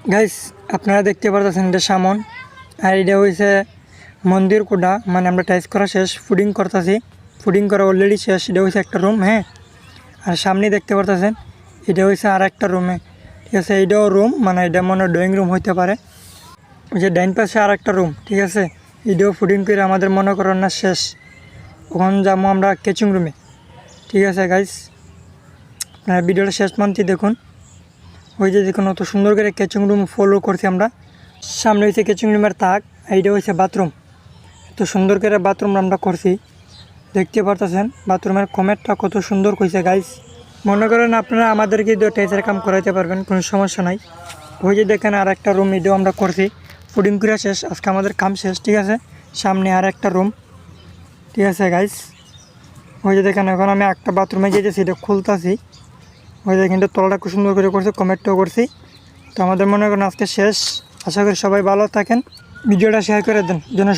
guys আপনারা দেখতে পারতেছেন এটা সামন আর এটা হয়েছে মন্দির কোডা মানে আমরা টাইস করা শেষ ফুডিং করতেছি ফুডিং করা অলরেডি শেষ এটা হয়েছে একটা রুম হ্যাঁ আর সামনে দেখতে পারতেছেন এটা হয়েছে আর একটা রুমে ঠিক আছে এইটাও রুম মানে এটা মনে ড্রয়িং রুম হইতে পারে ওই যে ডাইন পাশে আর একটা রুম ঠিক আছে এটাও ফুডিং করে আমাদের মনে করেন না শেষ ওখানে যাবো আমরা কেচিং রুমে ঠিক আছে গাইস আপনারা ভিডিওটা শেষ মানতে দেখুন ওই যে দেখুন অত সুন্দর করে কেচিং রুম ফলো করছি আমরা সামনে হয়েছে কেচিং রুমের তাক এইটা হয়েছে বাথরুম এত সুন্দর করে বাথরুম আমরা করছি দেখতে পারতেছেন বাথরুমের কমেন্টটা কত সুন্দর কইছে গাইস মনে করেন আপনারা আমাদেরকে দিয়ে টাইসের কাম করাইতে পারবেন কোনো সমস্যা নাই ওই যে দেখেন আর একটা রুম এটাও আমরা করছি ফুডিং করে শেষ আজকে আমাদের কাম শেষ ঠিক আছে সামনে আর একটা রুম ঠিক আছে গাইস ওই যে দেখেন এখন আমি একটা বাথরুমে যেতেছি এটা খুলতেছি ওই দেখেন তলাটা খুব সুন্দর করে করছে কমেন্টও করছি তো আমাদের মনে করেন আজকে শেষ আশা করি সবাই ভালো থাকেন ভিডিওটা শেয়ার করে দেন যেন